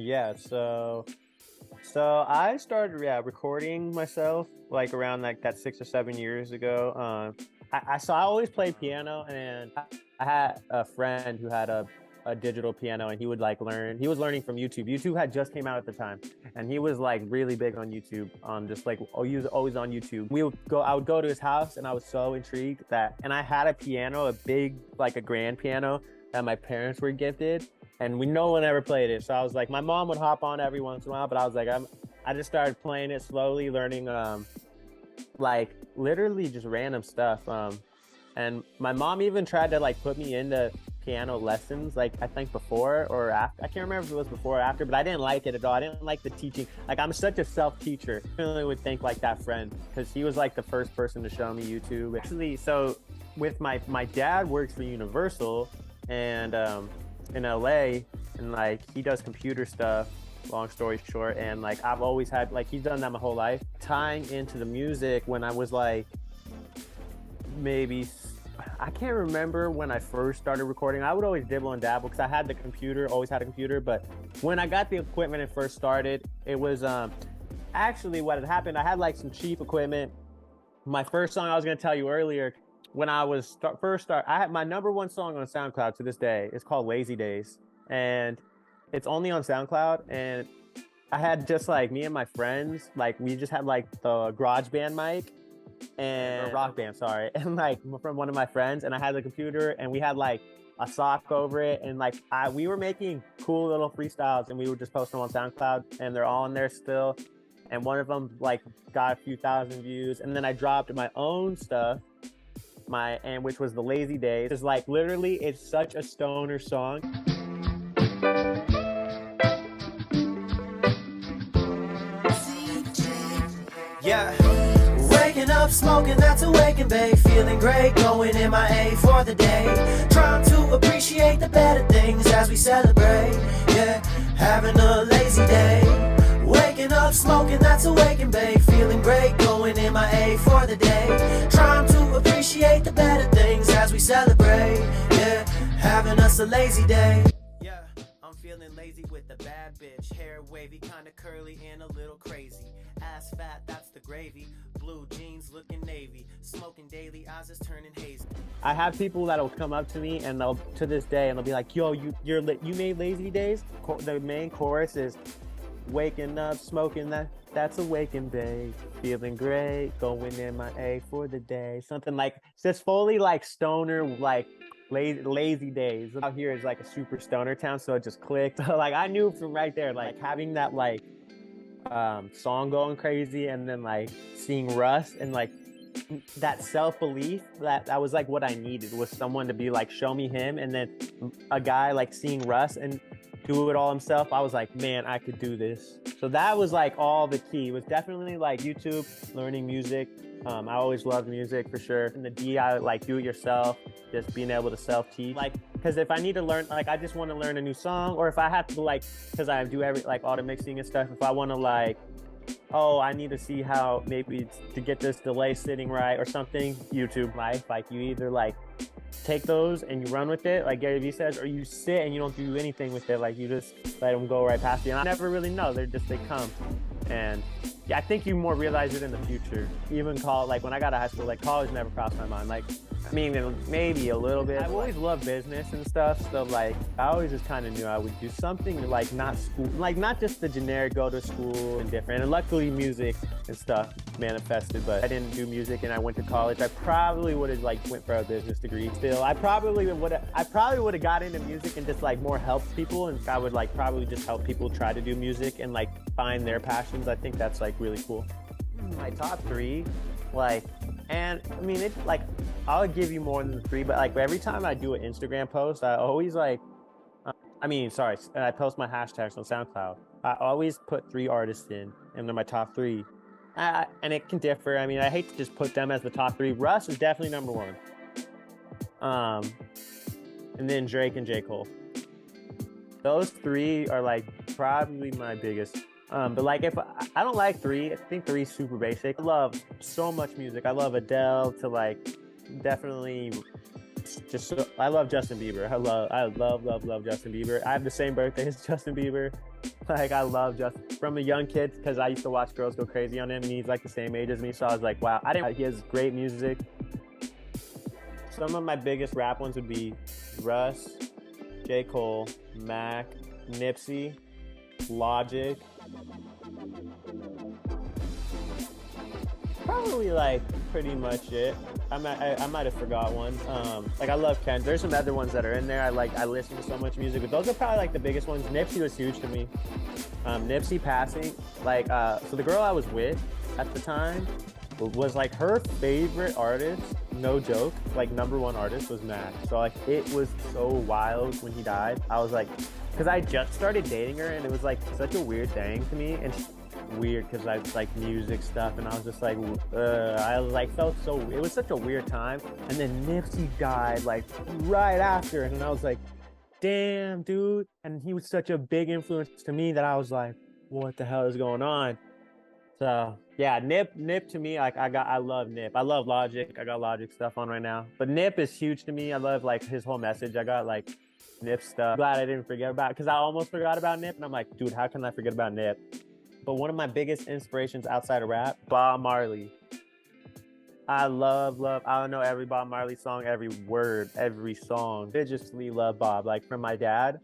Yeah. So I started recording myself like around like that 6 or 7 years ago. I always played piano, and I had a friend who had a digital piano, and he would like learn. He was learning from YouTube. YouTube had just came out at the time, and he was like really big on YouTube. Just like he was always on YouTube. I would go to his house, and I was so intrigued and I had a piano, a big like a grand piano that my parents were gifted, and no one ever played it. So I was like, my mom would hop on every once in a while, but I was like, I just started playing it slowly, learning like literally just random stuff. And my mom even tried to like put me into piano lessons, like I think before or after. I can't remember if it was before or after, but I didn't like it at all. I didn't like the teaching. Like, I'm such a self-teacher. I really would think like that friend, because he was like the first person to show me YouTube. Actually, so with my dad works for Universal, and in LA, and like he does computer stuff, long story short, and like I've always had, like, he's done that my whole life. Tying into the music, when I was like maybe, I can't remember when I first started recording. I would always dibble and dabble because I had the computer, always had a computer. But when I got the equipment and first started, it was actually what had happened. I had like some cheap equipment. My first song I was going to tell you earlier, when I was I had my number one song on SoundCloud to this day. It's called Lazy Days, and it's only on SoundCloud. And I had just like me and my friends, like we just had like the GarageBand mic and Rock Band, sorry, and like from one of my friends, and I had the computer, and we had like a sock over it, and like we were making cool little freestyles, and we would just post them on SoundCloud, and they're all in there still. And one of them like got a few thousand views, and then I dropped my own stuff, which was the Lazy Days. It's like literally, it's such a stoner song. Yeah. Waking up, smoking, that's awaken, babe. Feeling great, going MIA for the day. Trying to appreciate the better things as we celebrate. Yeah, having a lazy day. Waking up, smoking, that's awaken, babe. Feeling great, going MIA for the day. Trying to appreciate the better things as we celebrate. Yeah, having us a lazy day. Yeah, I'm feeling lazy with a bad bitch. Hair wavy, kinda curly and a little crazy. Ass fat, that's the gravy. Blue jeans looking navy. Smoking daily, eyes is turning hazy. I have people that'll come up to me, and they'll, to this day, and they'll be like, yo, you made Lazy Days? The main chorus is waking up, smoking, that's awaken, babe. Feeling great, going MIA for the day. Something like, it's just fully like stoner, like lazy days. Out here is like a super stoner town, so it just clicked. Like, I knew from right there, like having that like song going crazy, and then like seeing Russ, and like that self-belief, that was like what I needed, was someone to be like, show me him. And then a guy like seeing Russ and do it all himself, I was like, man, I could do this. So that was like all the key. It was definitely like YouTube, learning music. I always loved music for sure. And the DIY, like do it yourself, just being able to self-teach. Like, because if I need to learn, like I just want to learn a new song, or if I have to like, because I do all the mixing and stuff, if I want to like, oh, I need to see how maybe to get this delay sitting right or something, YouTube life, like you either like take those and you run with it, like Gary Vee says, or you sit and you don't do anything with it, like you just let them go right past you. And I never really know, they come. And yeah, I think you more realize it in the future. Even like when I got to high school, like college never crossed my mind. Like, I mean, maybe a little bit. I've always loved business and stuff, so like I always just kind of knew I would do something like not school, like not just the generic go to school and different. And luckily music and stuff manifested, but I didn't do music and I went to college. I probably would have like went for a business degree still. I probably would have got into music and just like more helped people, and I would like probably just help people try to do music and like find their passions. I think that's like really cool. My top three, like, and I mean, it's like, I'll give you more than three, but like every time I do an Instagram post, I always like, I post my hashtags on SoundCloud. I always put 3 artists in, and they're my top 3. And it can differ. I mean, I hate to just put them as the top 3. Russ is definitely number 1. And then Drake and J. Cole. Those 3 are like probably my biggest. But like, if I don't like 3, I think 3 is super basic. I love so much music. I love Adele to like, definitely I love Justin Bieber. I love Justin Bieber. I have the same birthday as Justin Bieber. Like I love Justin from a young kid because I used to watch girls go crazy on him, and he's like the same age as me. So I was like, wow, he has great music. Some of my biggest rap ones would be Russ, J. Cole, Mac, Nipsey, Logic. Probably like pretty much it. I might have forgot one. Like I love Ken. There's some other ones that are in there. I listen to so much music, but those are probably like the biggest ones. Nipsey was huge to me. Nipsey passing, like so the girl I was with at the time was like her favorite artist, no joke, like #1 artist was Mac. So like it was so wild when he died. I was like, because I just started dating her, and it was like such a weird thing to me, and weird because I like music stuff, and I was just like, I like felt so, it was such a weird time. And then Nipsey died like right after, and I was like, damn, dude. And he was such a big influence to me that I was like, what the hell is going on? So yeah, Nip to me, like I love Nip. I love Logic. I got Logic stuff on right now, but Nip is huge to me. I love like his whole message. I got like Nip stuff. Glad I didn't forget about it, because I almost forgot about Nip, and I'm like, dude, how can I forget about Nip? But one of my biggest inspirations outside of rap, Bob Marley. I love, I don't know every Bob Marley song, every word, every song. Religiously love Bob, like from my dad.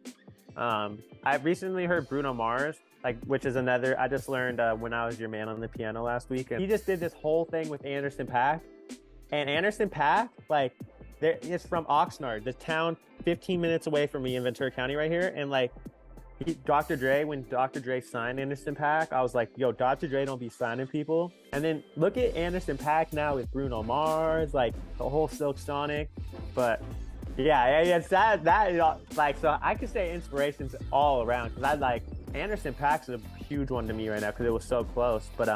I recently heard Bruno Mars, like, which is another, I just learned When I Was Your Man on the piano last week. And he just did this whole thing with Anderson .Paak. And Anderson .Paak, like, it's from Oxnard, the town 15 minutes away from me in Ventura County right here. And like, Dr. Dre, when Dr. Dre signed Anderson .Paak, I was like, yo, Dr. Dre don't be signing people. And then look at Anderson .Paak now with Bruno Mars, like the whole Silk Sonic. But yeah, it's that like, so I could say inspirations all around, because I like Anderson .Paak's a huge one to me right now because it was so close. But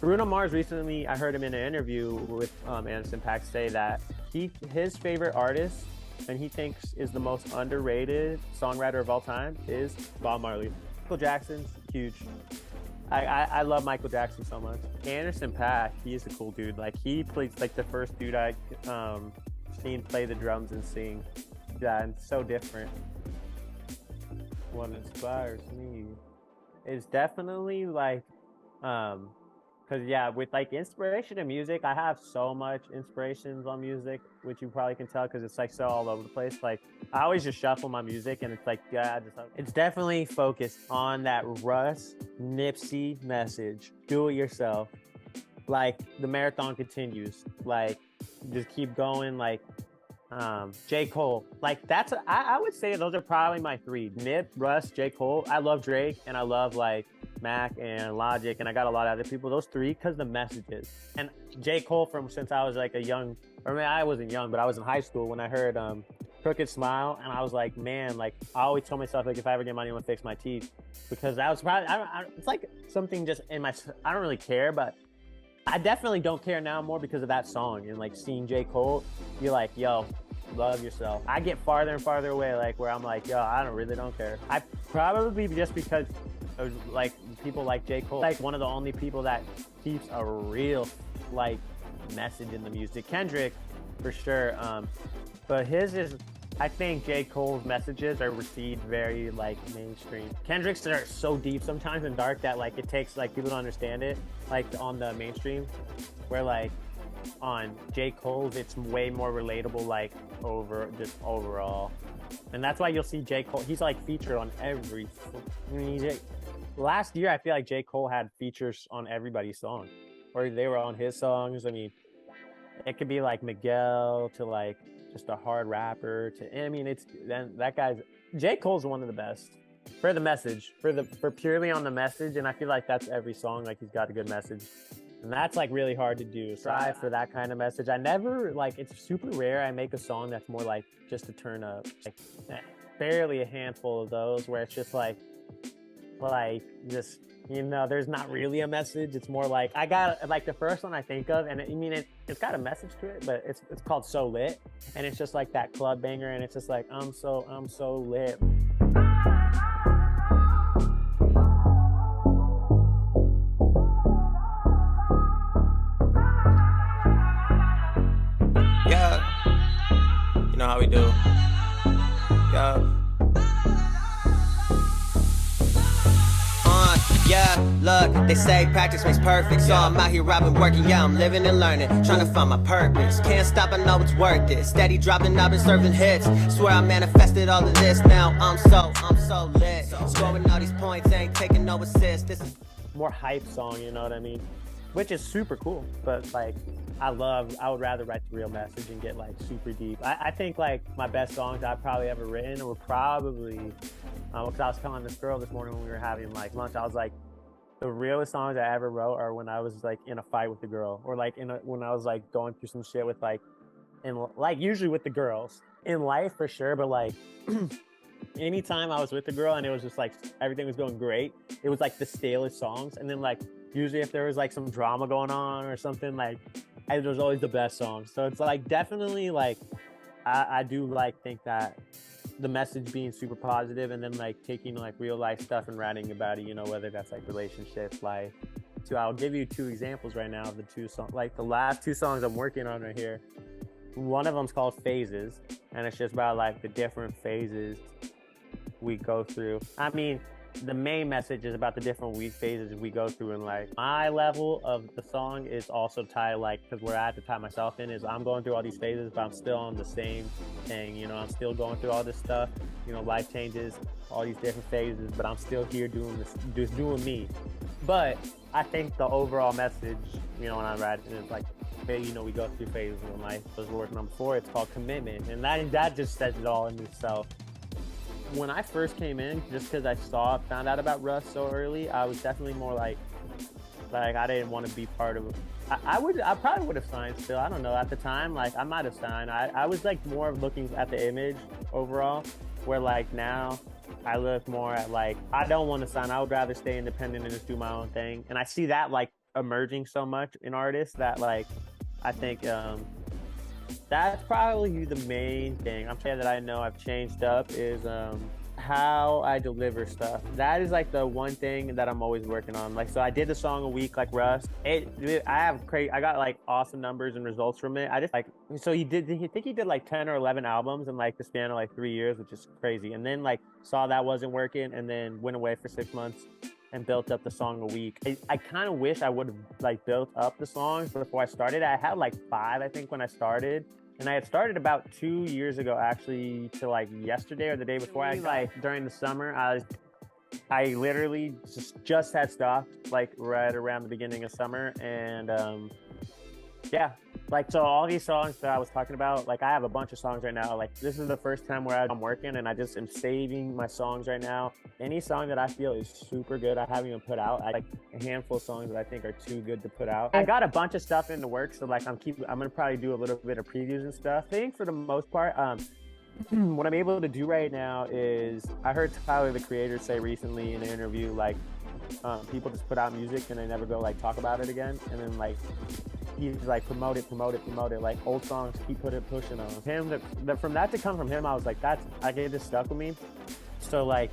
Bruno Mars recently, I heard him in an interview with Anderson .Paak say that his favorite artist, and he thinks is the most underrated songwriter of all time, is Bob Marley. Michael Jackson's huge. I love Michael Jackson so much. Anderson .Paak, he's a cool dude. Like he plays like the first dude I seen play the drums and sing. Yeah, and so different. What inspires me is definitely like because yeah, with like inspiration in music, I have so much inspirations on music, which you probably can tell because it's like so all over the place. Like I always just shuffle my music, and it's like, yeah, it's definitely focused on that Russ Nipsey message. Do it yourself. Like the marathon continues. Like just keep going. Like J. Cole. Like that's I would say those are probably my three: Nip, Russ, J. Cole. I love Drake, and I love like Mac and Logic, and I got a lot of other people. Those three, because the messages. And J. Cole, from since I was like a young, or I mean, I wasn't young, but I was in high school when I heard Crooked Smile, and I was like, man, like I always told myself, like if I ever get money, I'm gonna fix my teeth, because that was probably it's like something just in my, I don't really care, but I definitely don't care now more because of that song. And like seeing J. Cole, you're like, yo, love yourself. I get farther and farther away, like where I'm like, yo, I don't care. I probably just because of like people like J. Cole, like one of the only people that keeps a real like message in the music. Kendrick for sure, but his is, I think J. Cole's messages are received very like mainstream. Kendrick's are so deep sometimes and dark that like it takes like people to understand it, like on the mainstream, where like on J. Cole's it's way more relatable, like overall. And that's why you'll see J. Cole, he's like featured on every, I mean, last year I feel like J. Cole had features on everybody's song, or they were on his songs. I mean, it could be like Miguel to like just a hard rapper to, I mean, it's, then that guy's, J. Cole's one of the best for the message, for purely on the message. And I feel like that's every song, like he's got a good message. And that's like really hard to do. Strive for that kind of message. I never, like, it's super rare I make a song that's more like just to turn up. Like barely a handful of those where it's just like just, you know, there's not really a message. It's more like, I got like the first one I think of, and I mean it's got a message to it, but it's called So Lit, and it's just like that club banger, and it's just like I'm so lit. Yeah, you know how we do. Yeah. They say practice makes perfect, so I'm out here, I've been working, yeah, I'm living and learning, trying to find my purpose. Can't stop, I know it's worth it. Steady dropping, I've been serving hits. Swear I manifested all of this, now I'm so lit. Scoring all these points, ain't taking no assist. This is more hype song, you know what I mean? Which is super cool, but like I would rather write the real message and get like super deep. I think like my best songs I've probably ever written were probably, because I was telling this girl this morning when we were having like lunch, I was like, the realest songs I ever wrote are when I was like in a fight with the girl, or like when I was like going through some shit with like, and like usually with the girls in life for sure, but like anytime I was with the girl and it was just like everything was going great, it was like the stalest songs. And then like usually if there was like some drama going on or something, like it was always the best songs. So it's like definitely like I do like think that the message being super positive and then like taking like real life stuff and writing about it, you know, whether that's like relationships, life. So I'll give you 2 examples right now of the 2 songs, like the last 2 songs I'm working on right here. One of them's called Phases, and it's just about like the different phases we go through. I mean, the main message is about the different phases we go through in life. My level of the song is also tied, like, because where I have to tie myself in is I'm going through all these phases, but I'm still on the same thing. You know, I'm still going through all this stuff. You know, life changes, all these different phases, but I'm still here doing this, just doing me. But I think the overall message, you know, when I'm writing, is like, hey, you know, we go through phases in life. I was working on before. It's called Commitment, and that just says it all in itself. When I first came in, just because I found out about Russ so early, I was definitely more like I didn't want to be part of it. I probably would have signed still. I don't know. At the time, like I might have signed. I was like more looking at the image overall, where like now I look more at like, I don't want to sign. I would rather stay independent and just do my own thing. And I see that like emerging so much in artists that like, I think that's probably the main thing. I'm saying that I know I've changed up is how I deliver stuff. That is like the one thing that I'm always working on. Like, so I did the song a week, like Russ. I got like awesome numbers and results from it. I just like, so he did like 10 or 11 albums in like the span of like 3 years, which is crazy. And then like saw that wasn't working and then went away for 6 months and built up the song a week. I kind of wish I would have like built up the songs before I started. I had like 5, I think, when I started. And I had started about 2 years ago, actually, to like yesterday or the day before. I like during the summer, I literally just had stopped like right around the beginning of summer. And yeah, like, so all these songs that I was talking about, like I have a bunch of songs right now. Like this is the first time where I'm working and I just am saving my songs right now. Any song that I feel is super good, I haven't even put out. I like a handful of songs that I think are too good to put out. I got a bunch of stuff in the works, so like I'm gonna probably do a little bit of previews and stuff. I think for the most part, what I'm able to do right now is, I heard Tyler, the Creator, say recently in an interview, like people just put out music and they never go like talk about it again, and then like he's like promote it, like old songs, keep pushing on him. From that to come from him, I was like, it just stuck with me. So like,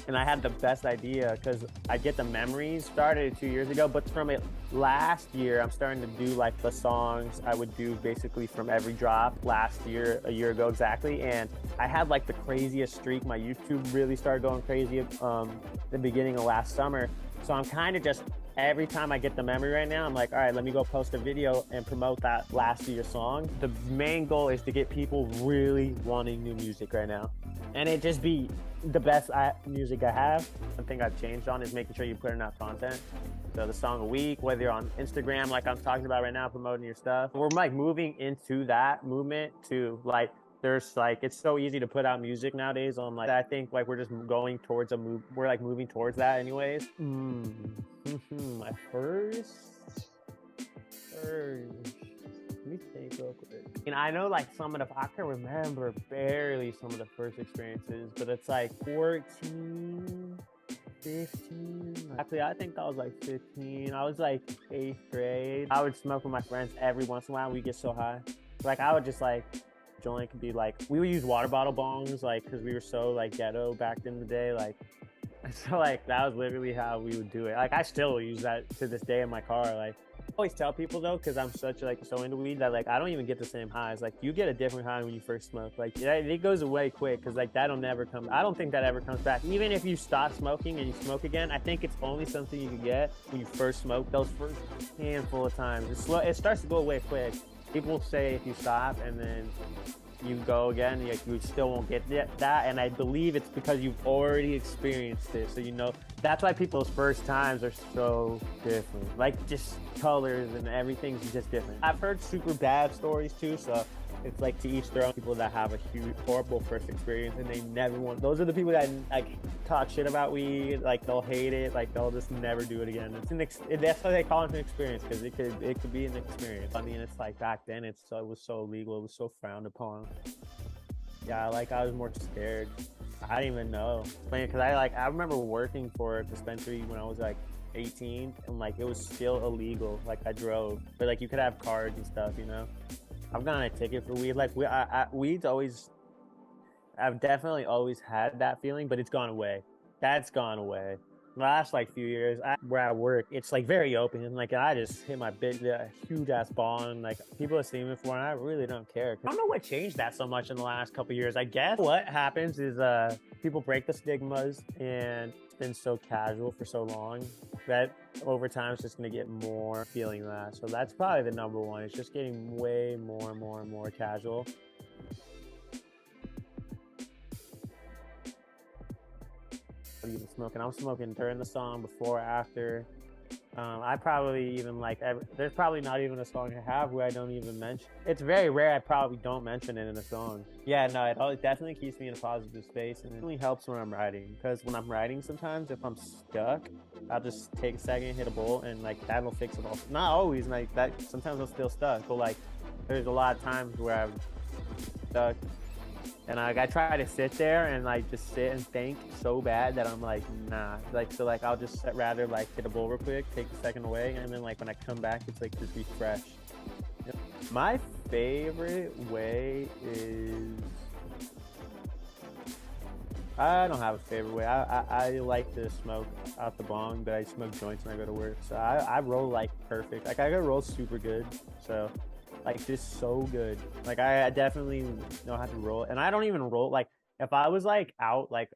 and I had the best idea because I get the memories started 2 years ago, but from it last year, I'm starting to do like the songs I would do basically from every drop last year, a year ago exactly. And I had like the craziest streak. My YouTube really started going crazy the beginning of last summer. So I'm kind of just, every time I get the memory right now, I'm like, all right, let me go post a video and promote that last year's song. The main goal is to get people really wanting new music right now. And it just be the best music I have. One thing I've changed on is making sure you're putting out content. So the song a week, whether you're on Instagram, like I'm talking about right now, promoting your stuff. We're like moving into that movement to like, there's like, it's so easy to put out music nowadays on like, I think like we're just going towards we're like moving towards that anyways. My first, let me think real quick. And I know like I can remember barely some of the first experiences, but it's like 14, 15. Actually, I think I was like 15. I was like 8th grade. I would smoke with my friends every once in a while. We get so high. Like I would just like, joint could be like, we would use water bottle bongs, like, because we were so like ghetto back in the day, like, so like that was literally how we would do it. Like I still use that to this day in my car. Like always tell people though, because I'm such like so into weed that like I don't even get the same highs. Like you get a different high when you first smoke. Like yeah, it goes away quick because like that'll never come. I don't think that ever comes back. Even if you stop smoking and you smoke again, I think it's only something you can get when you first smoke. Those first handful of times, it starts to go away quick. People say if you stop and then you go again, you still won't get that, and I believe it's because you've already experienced it, so you know. That's why people's first times are so different, like just colors and everything's just different. I've heard super bad stories too, so it's like to each their own. People that have a huge horrible first experience and they never want, those are the people that like talk shit about weed, like they'll hate it, like they'll just never do it again. That's why they call it an experience, because it could be an experience. I mean, it's like back then it was so illegal, it was so frowned upon. Yeah, like I was more scared. I didn't even know, because I remember working for a dispensary when I was like 18, and like it was still illegal. Like I drove, but like you could have cards and stuff, you know. I've gotten a ticket for weed. Like weed's always, I've definitely always had that feeling, but it's gone away. That's gone away. The last like few years, where I work, it's like very open, and like I just hit my huge ass ball, and like people have seen me for, and I really don't care. I don't know what changed that so much in the last couple years. I guess what happens is people break the stigmas, and it's been so casual for so long that over time it's just gonna get more feeling that. So that's probably the number one. It's just getting way more and more and more casual. Even smoking, I'm smoking during the song, before, after. I probably even like there's probably not even a song I have where I don't even mention. It's very rare I probably don't mention it in a song. Yeah, no, it definitely keeps me in a positive space, and it really helps when I'm writing, because when I'm writing, sometimes if I'm stuck, I'll just take a second, hit a bowl, and like that'll fix it all. Not always, like that, sometimes I'm still stuck, but like there's a lot of times where I'm stuck. And I try to sit there and like just sit and think so bad that I'm like, nah. Like, so like I'll just rather like hit a bowl real quick, take a second away, and then like when I come back, it's like just refresh. Yep. My favorite way is, I don't have a favorite way. I like to smoke out the bong, but I smoke joints when I go to work. So I roll like perfect. Like I gotta roll super good. So like just so good. Like I definitely know how to roll, and I don't even roll. Like if I was like out like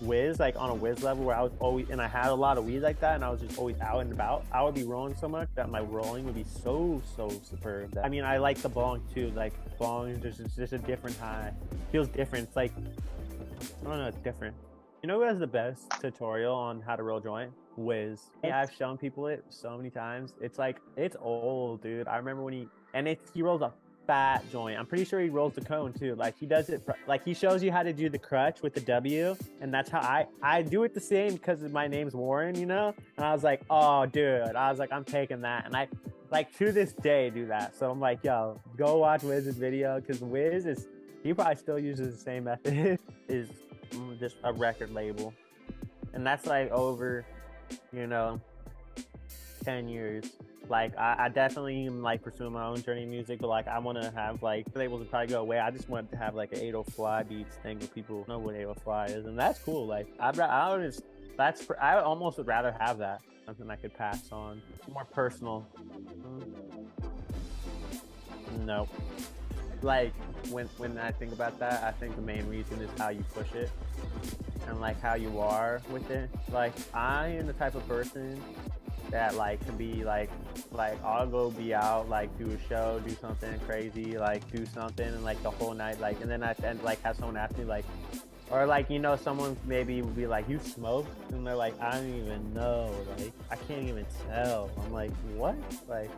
whiz, like on a whiz level where I was always, and I had a lot of weed like that, and I was just always out and about, I would be rolling so much that my rolling would be so superb. I mean, I like the bong too. Like bong is just a different high. Feels different. It's like, I don't know, it's different. You know who has the best tutorial on how to roll joint? Wiz. Yeah, I've shown people it so many times. It's like, it's old, dude. I remember when he rolls a fat joint. I'm pretty sure he rolls the cone too. Like he does it, like he shows you how to do the crutch with the W, and that's how I do it the same, because my name's Warren, you know? And I was like, oh dude, I was like, I'm taking that. And I like to this day do that. So I'm like, yo, go watch Wiz's video, because Wiz he probably still uses the same method. Is just a record label, and that's like over, you know, 10 years. Like I definitely am like pursuing my own journey in music, but like I want to have like labels would probably go away. I just want to have like an 808 Fly beats thing where people know what 808 Fly is, and that's cool. Like I almost would rather have that, something I could pass on, more personal. No, like when I think about that, I think the main reason is how you push it and like how you are with it. Like I am the type of person that like can be like I'll go be out, like do a show, do something crazy, like do something, and like the whole night, like, and then like have someone ask me like, or like, you know, someone maybe will be like, you smoke? And they're like, I don't even know, like I can't even tell. I'm like, what? Like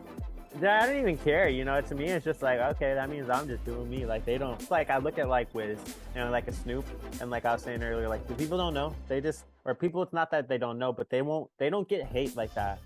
I don't even care, you know. To me it's just like, okay, that means I'm just doing me. Like they don't, like I look at like Wiz, you know, like a Snoop, and like I was saying earlier, like the people don't know, they just, or people, it's not that they don't know, but they don't get hate like that.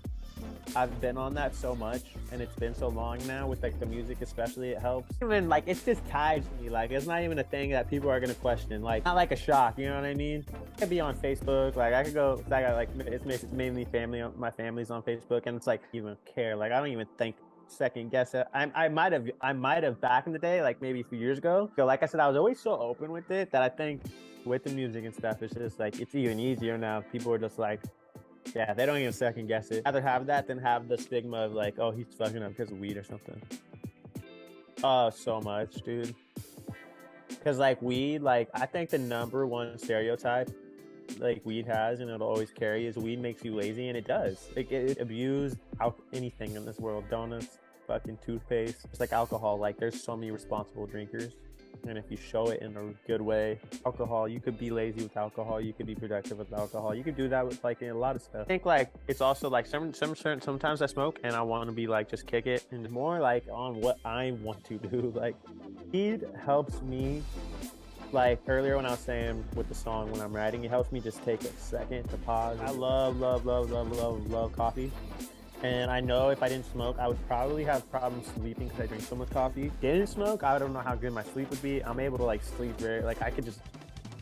I've been on that so much, and it's been so long now with like the music, especially, it helps. Even like it's just tied to me. Like it's not even a thing that people are gonna question. Like not like a shock, you know what I mean? I could be on Facebook, like I could go, I got like, it's mainly family. My family's on Facebook, and it's like, you don't care. Like I don't even think second guess it. I might have back in the day, like maybe a few years ago. So like I said, I was always so open with it that I think with the music and stuff, it's just like it's even easier now. People are just like, Yeah, they don't even second guess it. Rather have that than have the stigma of like, oh, he's fucking up because of weed or something. Oh, so much, dude. Because like weed, like I think the number one stereotype like weed has and it'll always carry is weed makes you lazy, and it does. Like it abuse anything in this world. Donuts, fucking toothpaste. It's like alcohol. Like there's so many responsible drinkers, and if you show it in a good way, alcohol, you could be lazy with alcohol, you could be productive with alcohol, you could do that with like in a lot of stuff. I think like it's also like sometimes I smoke and I want to be like just kick it, and more like on what I want to do. Like weed helps me. Like earlier when I was saying with the song when I'm writing, it helps me just take a second to pause. I love coffee. And I know if I didn't smoke, I would probably have problems sleeping because I drink so much coffee. Didn't smoke, I don't know how good my sleep would be. I'm able to like sleep I could just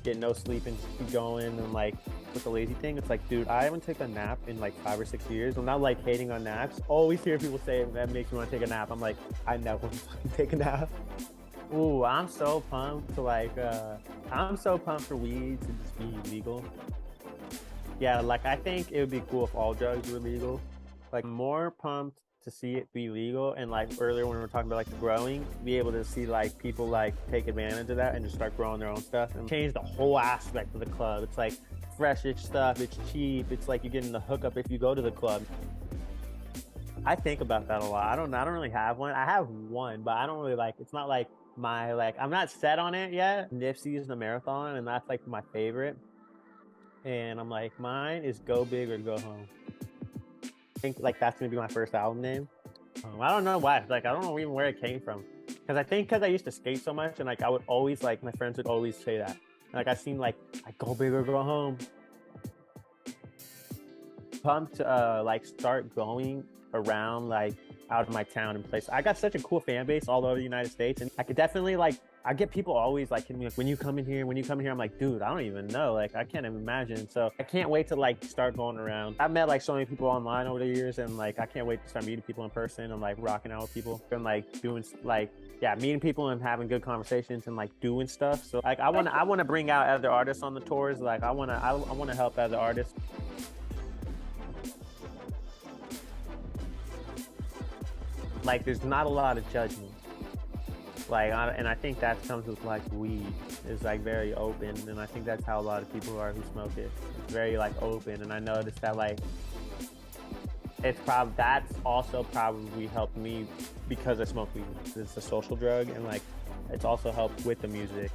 get no sleep and just keep going. And like with the lazy thing, it's like, dude, I haven't taken a nap in like 5 or 6 years. I'm not like hating on naps. Always hear people say that makes me want to take a nap. I'm like, I never want to fucking take a nap. Ooh, I'm so pumped to like, I'm so pumped for weed to just be legal. Yeah, like I think it would be cool if all drugs were legal. Like more pumped to see it be legal, and like earlier when we were talking about like growing, be able to see like people like take advantage of that and just start growing their own stuff and change the whole aspect of the club. It's like freshish stuff, it's cheap, it's like you're getting the hookup if you go to the club. I think about that a lot. I don't really have one. I have one, but I don't really like, it's not like my, like, I'm not set on it yet. Nipsey's the Marathon, and that's like my favorite. And I'm like, mine is Go Big or Go Home. I think like that's gonna be my first album name. I don't know why. Like I don't know even where it came from. Because I think because I used to skate so much, and like I would always like my friends would always say that. And, like I seen like Go Big or Go Home. Pumped to like start going around like out of my town and place. I got such a cool fan base all over the United States, and I could definitely like, I get people always like hitting me like, when you come in here, I'm like, dude, I don't even know, like I can't even imagine. So I can't wait to like start going around. I've met like so many people online over the years, and like I can't wait to start meeting people in person and like rocking out with people and like doing like, yeah, meeting people and having good conversations and like doing stuff. So like I want to bring out other artists on the tours. Like I want to help other artists. Like there's not a lot of judgment. Like, and I think that comes with like weed. It's like very open, and I think that's how a lot of people are who smoke it. It's very like open, and I noticed that like that's also probably helped me because I smoke weed. It's a social drug, and like it's also helped with the music.